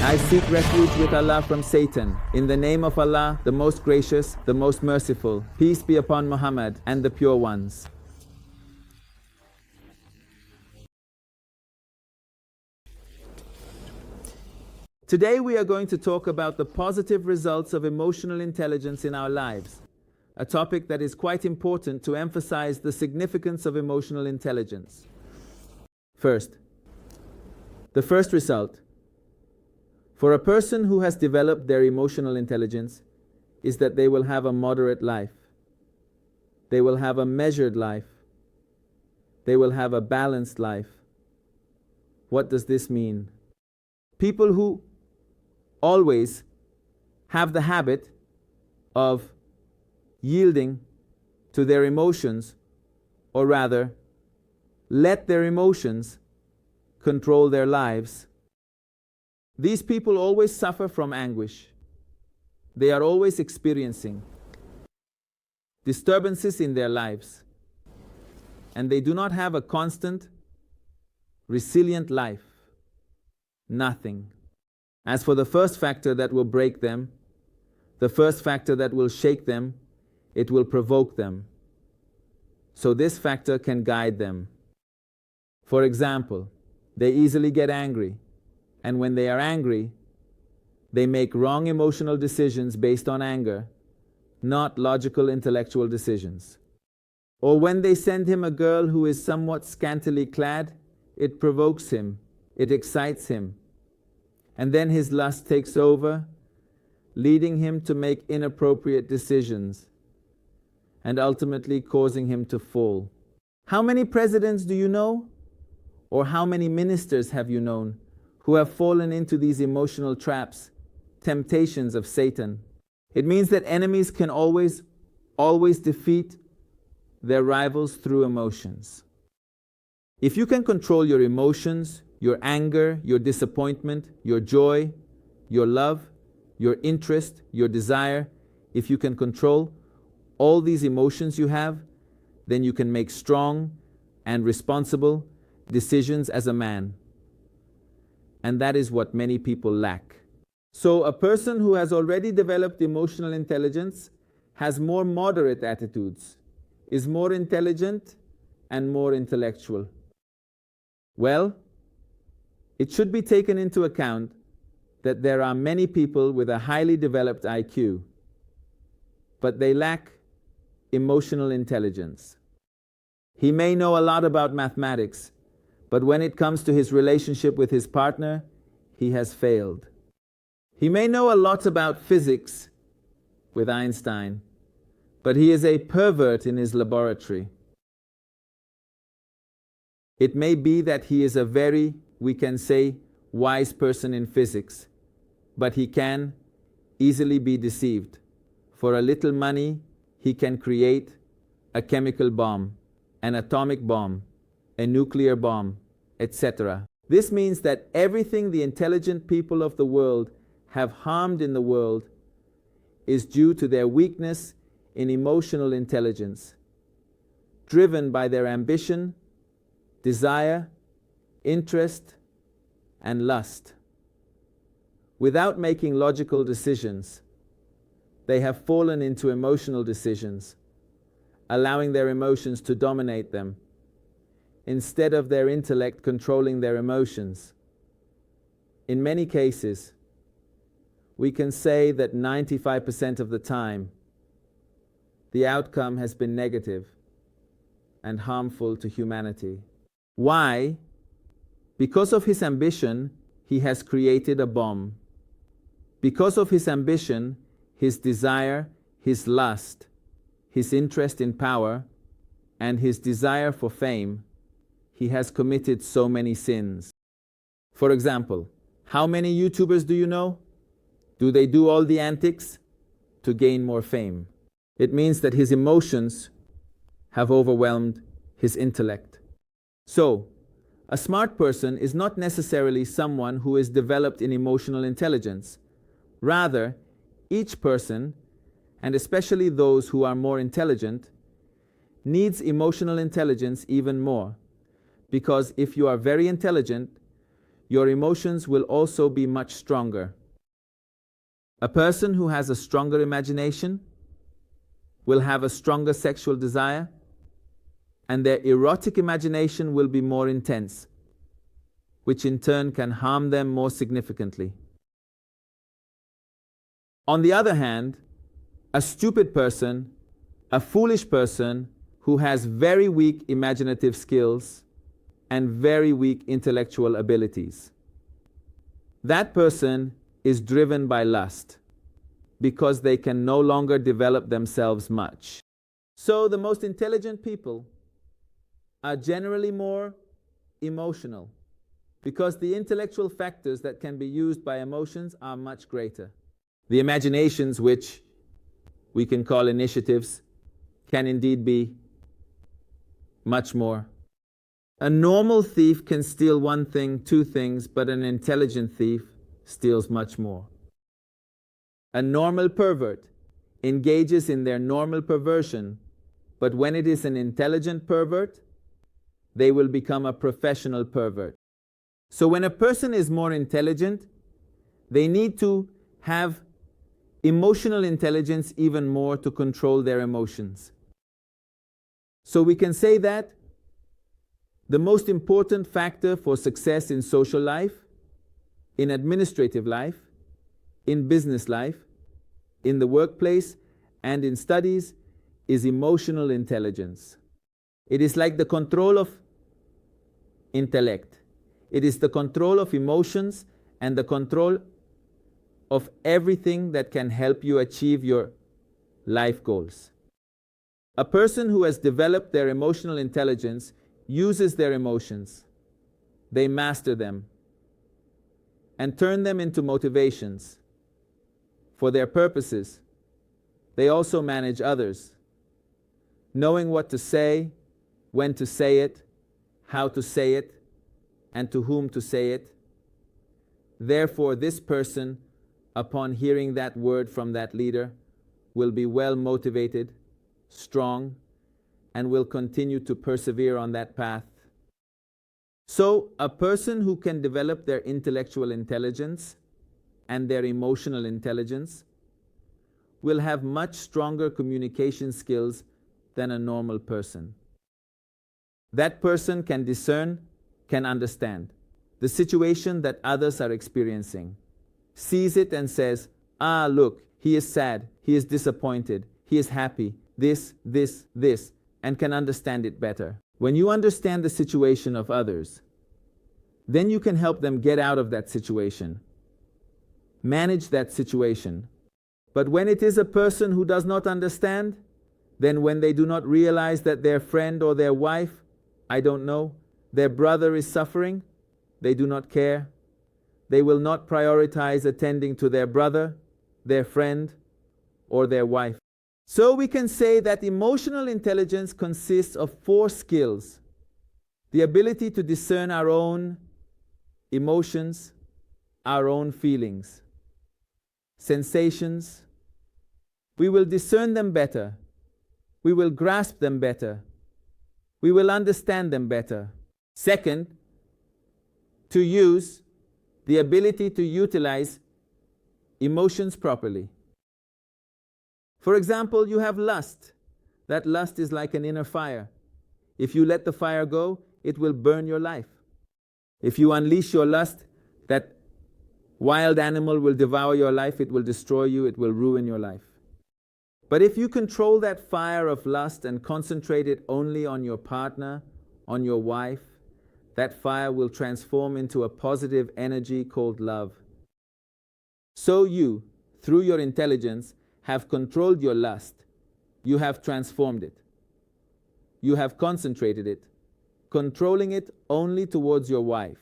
I seek refuge with Allah from Satan. In the name of Allah, the most gracious, the most merciful. Peace be upon Muhammad and the pure ones. Today we are going to talk about the positive results of emotional intelligence in our lives, a topic that is quite important to emphasize the significance of emotional intelligence. First, the first result for a person who has developed their emotional intelligence is that they will have a moderate life. They will have a measured life. They will have a balanced life. What does this mean? People who always have the habit of yielding to their emotions, or rather, let their emotions control their lives. These people always suffer from anguish. They are always experiencing disturbances in their lives, and they do not have a constant, resilient life. Nothing. As for the first factor that will break them, the first factor that will shake them, it will provoke them. So this factor can guide them. For example, they easily get angry, and when they are angry, they make wrong emotional decisions based on anger, not logical intellectual decisions. Or when they send him a girl who is somewhat scantily clad, it provokes him, it excites him, and then his lust takes over, leading him to make inappropriate decisions and ultimately causing him to fall. How many presidents do you know? Or how many ministers have you known who have fallen into these emotional traps, temptations of Satan? It means that enemies can always defeat their rivals through emotions. If you can control your emotions, your anger, your disappointment, your joy, your love, your interest, your desire, if you can control all these emotions you have, then you can make strong and responsible decisions as a man. And that is what many people lack. So a person who has already developed emotional intelligence has more moderate attitudes, is more intelligent and more intellectual. Well, it should be taken into account that there are many people with a highly developed IQ, but they lack emotional intelligence. He may know a lot about mathematics, but when it comes to his relationship with his partner, he has failed. He may know a lot about physics with Einstein, but he is a pervert in his laboratory. It may be that he is a very, we can say, wise person in physics, but he can easily be deceived. For a little money, he can create a chemical bomb, an atomic bomb, a nuclear bomb, etc. This means that everything the intelligent people of the world have harmed in the world is due to their weakness in emotional intelligence, driven by their ambition, desire, interest, and lust. Without making logical decisions, they have fallen into emotional decisions, allowing their emotions to dominate them, instead of their intellect controlling their emotions. In many cases, we can say that 95% of the time, the outcome has been negative and harmful to humanity. Why? Because of his ambition, he has created a bomb. Because of his ambition, his desire, his lust, his interest in power, and his desire for fame, he has committed so many sins. For example, how many YouTubers do you know? Do they do all the antics to gain more fame? It means that his emotions have overwhelmed his intellect. So, a smart person is not necessarily someone who is developed in emotional intelligence. Rather, each person, and especially those who are more intelligent, needs emotional intelligence even more. Because if you are very intelligent, your emotions will also be much stronger. A person who has a stronger imagination will have a stronger sexual desire, and their erotic imagination will be more intense, which in turn can harm them more significantly. On the other hand, a stupid person, a foolish person who has very weak imaginative skills and very weak intellectual abilities, that person is driven by lust because they can no longer develop themselves much. So the most intelligent people are generally more emotional because the intellectual factors that can be used by emotions are much greater. The imaginations, which we can call initiatives, can indeed be much more. A normal thief can steal one thing, two things, but an intelligent thief steals much more. A normal pervert engages in their normal perversion, but when it is an intelligent pervert, they will become a professional pervert. So when a person is more intelligent, they need to have emotional intelligence even more to control their emotions. So we can say that the most important factor for success in social life, in administrative life, in business life, in the workplace, and in studies is emotional intelligence. It is like the control of intellect. It is the control of emotions and the control of everything that can help you achieve your life goals. A person who has developed their emotional intelligence uses their emotions. They master them and turn them into motivations for their purposes. They also manage others, knowing what to say, when to say it, how to say it, and to whom to say it. Therefore, this person, upon hearing that word from that leader, will be well motivated, strong, and will continue to persevere on that path. So, a person who can develop their intellectual intelligence and their emotional intelligence will have much stronger communication skills than a normal person. That person can discern, can understand the situation that others are experiencing, sees it and says, look, he is sad, he is disappointed, he is happy, this, and can understand it better. When you understand the situation of others, then you can help them get out of that situation, manage that situation. But when it is a person who does not understand, then when they do not realize that their friend or their wife, I don't know, their brother is suffering, they do not care. They will not prioritize attending to their brother, their friend, or their wife. So we can say that emotional intelligence consists of 4 skills. The ability to discern our own emotions, our own feelings, sensations. We will discern them better. We will grasp them better. We will understand them better. Second, to use the ability to utilize emotions properly. For example, you have lust. That lust is like an inner fire. If you let the fire go, it will burn your life. If you unleash your lust, that wild animal will devour your life, it will destroy you, it will ruin your life. But if you control that fire of lust and concentrate it only on your partner, on your wife, that fire will transform into a positive energy called love. So you, through your intelligence, have controlled your lust. You have transformed it. You have concentrated it, controlling it only towards your wife.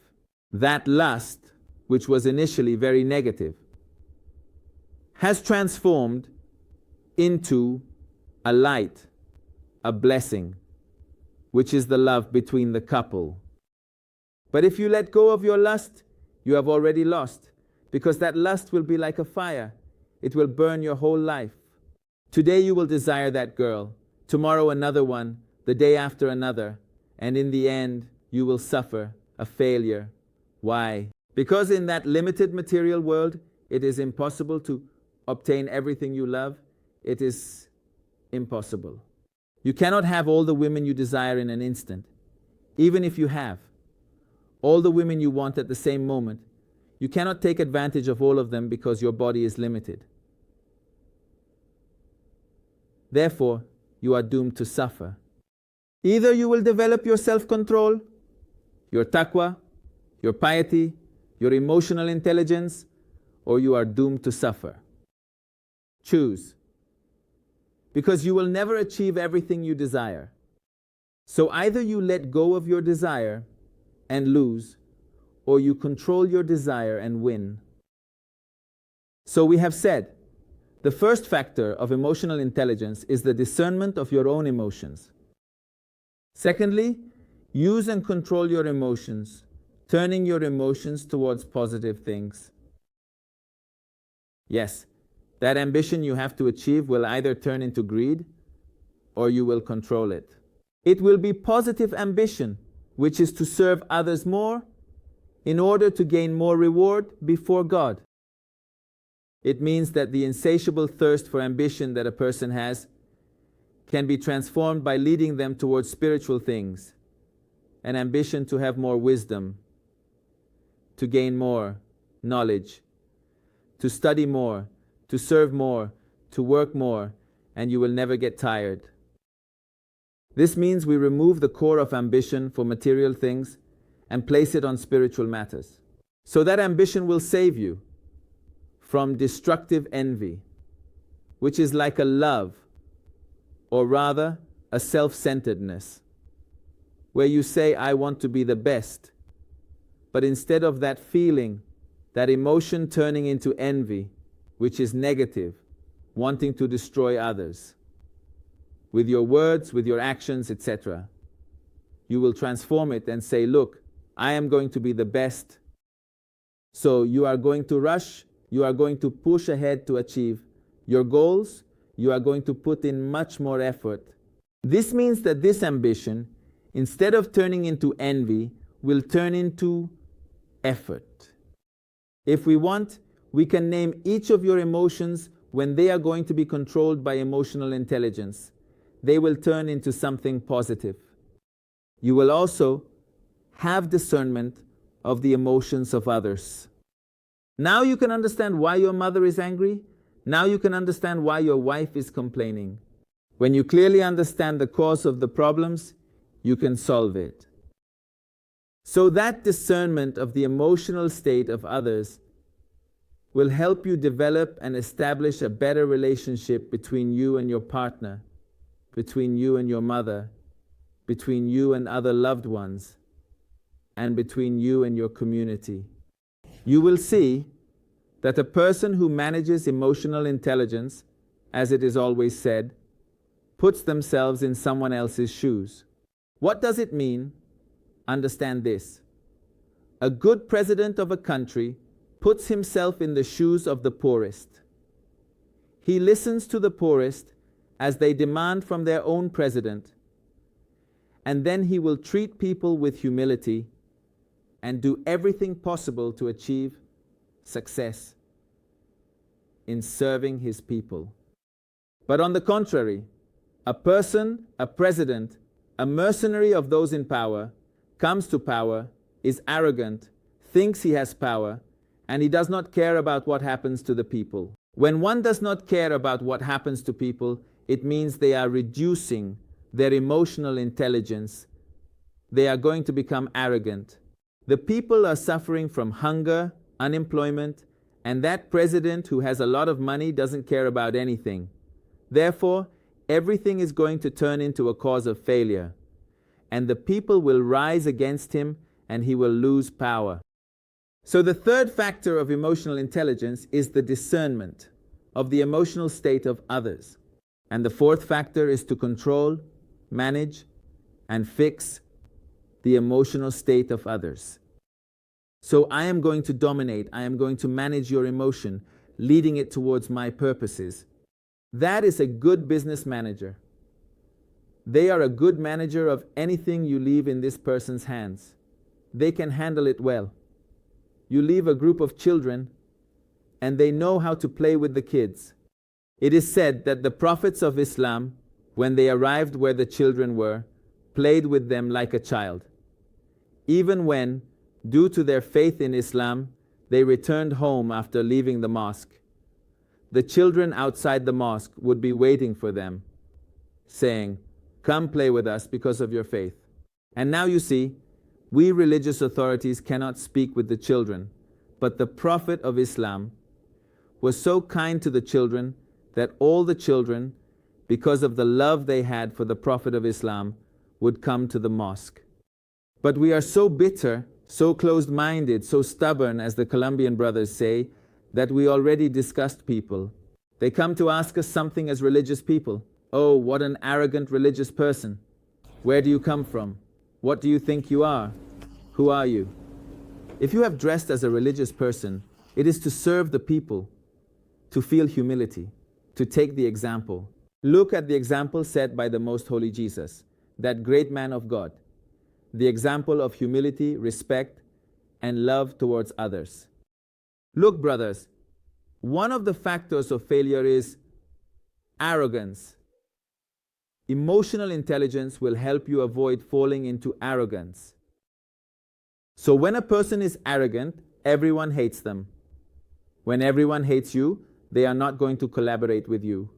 That lust, which was initially very negative, has transformed into a light, a blessing, which is the love between the couple. But if you let go of your lust, you have already lost, because that lust will be like a fire. It will burn your whole life. Today you will desire that girl, tomorrow another one, the day after another, and in the end you will suffer a failure. Why? Because in that limited material world, it is impossible to obtain everything you love. It is impossible. You cannot have all the women you desire in an instant. Even if you have all the women you want at the same moment, you cannot take advantage of all of them because your body is limited. Therefore, you are doomed to suffer. Either you will develop your self-control, your taqwa, your piety, your emotional intelligence, or you are doomed to suffer. Choose. Because you will never achieve everything you desire. So either you let go of your desire and lose, or you control your desire and win. So we have said, the first factor of emotional intelligence is the discernment of your own emotions. Secondly, use and control your emotions, turning your emotions towards positive things. Yes, that ambition you have to achieve will either turn into greed or you will control it. It will be positive ambition, which is to serve others more in order to gain more reward before God. It means that the insatiable thirst for ambition that a person has can be transformed by leading them towards spiritual things, an ambition to have more wisdom, to gain more knowledge, to study more, to serve more, to work more, and you will never get tired. This means we remove the core of ambition for material things and place it on spiritual matters. So that ambition will save you from destructive envy, which is like a love, or rather a self-centeredness, where you say, I want to be the best, but instead of that feeling, that emotion turning into envy, which is negative, wanting to destroy others, with your words, with your actions, etc., you will transform it and say, look, I am going to be the best. So you are going to rush, you are going to push ahead to achieve your goals, you are going to put in much more effort. This means that this ambition, instead of turning into envy, will turn into effort. If we want, we can name each of your emotions when they are going to be controlled by emotional intelligence. They will turn into something positive. You will also have discernment of the emotions of others. Now you can understand why your mother is angry. Now you can understand why your wife is complaining. When you clearly understand the cause of the problems, you can solve it. So that discernment of the emotional state of others will help you develop and establish a better relationship between you and your partner, between you and your mother, between you and other loved ones, and between you and your community. You will see that a person who manages emotional intelligence, as it is always said, puts themselves in someone else's shoes. What does it mean? Understand this. A good president of a country puts himself in the shoes of the poorest. He listens to the poorest as they demand from their own president, and then he will treat people with humility and do everything possible to achieve success in serving his people. But on the contrary, a person, a president, a mercenary of those in power, comes to power, is arrogant, thinks he has power, and he does not care about what happens to the people. When one does not care about what happens to people, it means they are reducing their emotional intelligence. They are going to become arrogant. The people are suffering from hunger, unemployment, and that president who has a lot of money doesn't care about anything. Therefore, everything is going to turn into a cause of failure, and the people will rise against him and he will lose power. So the third factor of emotional intelligence is the discernment of the emotional state of others. And the fourth factor is to control, manage, and fix the emotional state of others. So I am going to dominate, I am going to manage your emotion, leading it towards my purposes. That is a good business manager. They are a good manager of anything you leave in this person's hands. They can handle it well. you leave a group of children and they know how to play with the kids. It is said that the prophets of Islam, when they arrived where the children were, played with them like a child. Even when, due to their faith in Islam, they returned home after leaving the mosque, the children outside the mosque would be waiting for them, saying, "Come play with us because of your faith." And now you see, we religious authorities cannot speak with the children, but the Prophet of Islam was so kind to the children that all the children, because of the love they had for the Prophet of Islam, would come to the mosque. But we are so bitter, so closed-minded, so stubborn, as the Colombian brothers say, that we already disgust people. They come to ask us something as religious people. "Oh, what an arrogant religious person. Where do you come from? What do you think you are? Who are you?" If you have dressed as a religious person, it is to serve the people, to feel humility, to take the example. Look at the example set by the Most Holy Jesus, that great man of God, the example of humility, respect, and love towards others. Look, brothers, one of the factors of failure is arrogance. Emotional intelligence will help you avoid falling into arrogance. So when a person is arrogant, everyone hates them. When everyone hates you, they are not going to collaborate with you.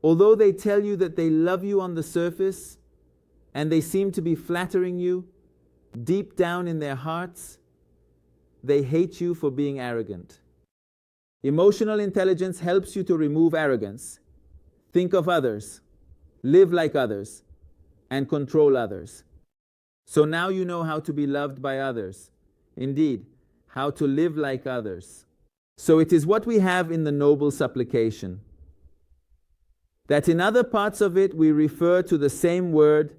Although they tell you that they love you on the surface, and they seem to be flattering you, deep down in their hearts, they hate you for being arrogant. Emotional intelligence helps you to remove arrogance. Think of others, live like others, and control others. So now you know how to be loved by others. Indeed, how to live like others. So it is what we have in the noble supplication, that in other parts of it we refer to the same word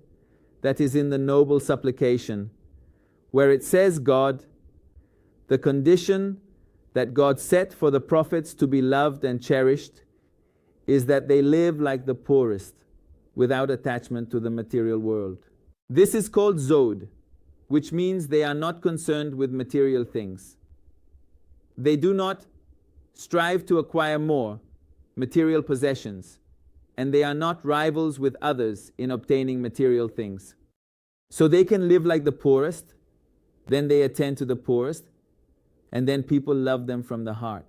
that is in the noble supplication, where it says God, the condition that God set for the prophets to be loved and cherished is that they live like the poorest, without attachment to the material world. This is called Zod, which means they are not concerned with material things. They do not strive to acquire more material possessions, and they are not rivals with others in obtaining material things. So they can live like the poorest, then they attend to the poorest, and then people love them from the heart.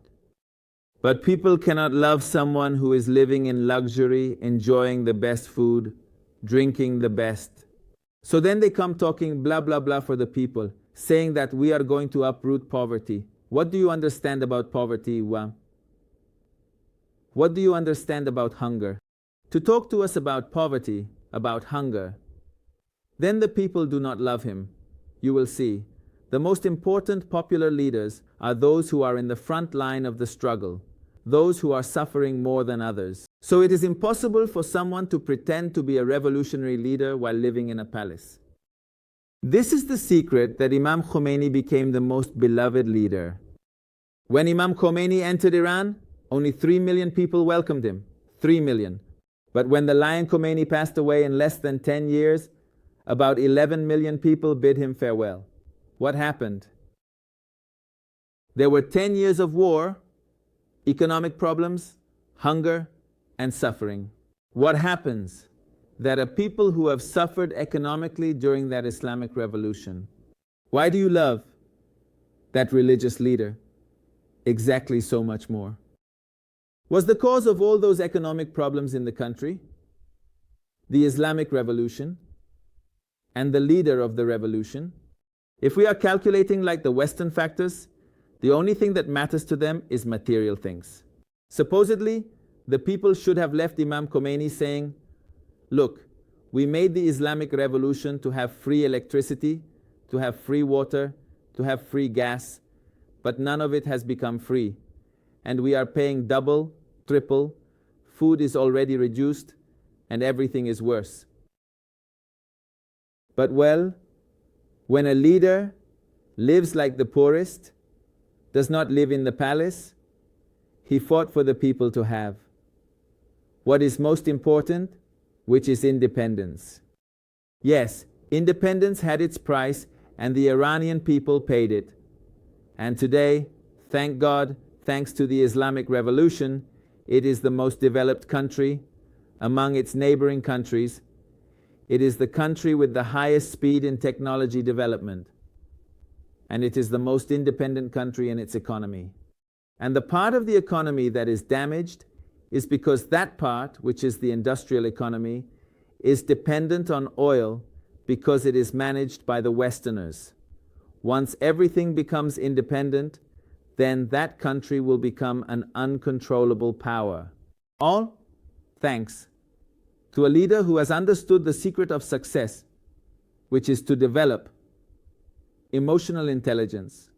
But people cannot love someone who is living in luxury, enjoying the best food, drinking the best. So then they come talking blah blah blah for the people, saying that we are going to uproot poverty. What do you understand about poverty, Wa? What do you understand about hunger? To talk to us about poverty, about hunger, then the people do not love him. You will see, the most important popular leaders are those who are in the front line of the struggle, those who are suffering more than others. So it is impossible for someone to pretend to be a revolutionary leader while living in a palace. This is the secret that Imam Khomeini became the most beloved leader. When Imam Khomeini entered Iran, only 3 million people welcomed him. 3 million. But when the Lion Khomeini passed away in less than 10 years, about 11 million people bid him farewell. What happened? There were 10 years of war, economic problems, hunger, and suffering. What happens? That a people who have suffered economically during that Islamic revolution, why do you love that religious leader exactly so much more? Was the cause of all those economic problems in the country the Islamic revolution and the leader of the revolution? If we are calculating like the Western factors, the only thing that matters to them is material things. Supposedly, the people should have left Imam Khomeini saying, look, we made the Islamic revolution to have free electricity, to have free water, to have free gas, but none of it has become free. And we are paying double, triple, food is already reduced, and everything is worse. But well, when a leader lives like the poorest, does not live in the palace, he fought for the people to have what is most important, which is independence. Yes, independence had its price and the Iranian people paid it. And today, thank God, thanks to the Islamic Revolution, it is the most developed country among its neighboring countries. It is the country with the highest speed in technology development. And it is the most independent country in its economy. And the part of the economy that is damaged is because that part, which is the industrial economy, is dependent on oil because it is managed by the Westerners. Once everything becomes independent, then that country will become an uncontrollable power. All thanks to a leader who has understood the secret of success, which is to develop emotional intelligence.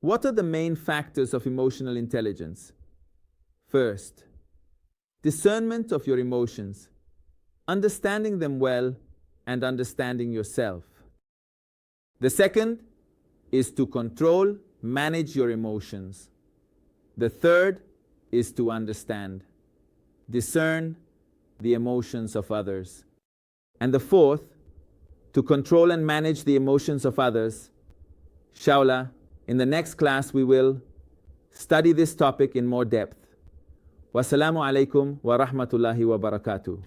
What are the main factors of emotional intelligence? First, discernment of your emotions, understanding them well and understanding yourself. The second is to control, manage your emotions. The third is to understand, discern the emotions of others. And the fourth, to control and manage the emotions of others. Inshallah, in the next class we will study this topic in more depth. Wassalamu alaikum wa rahmatullahi wa barakatuh.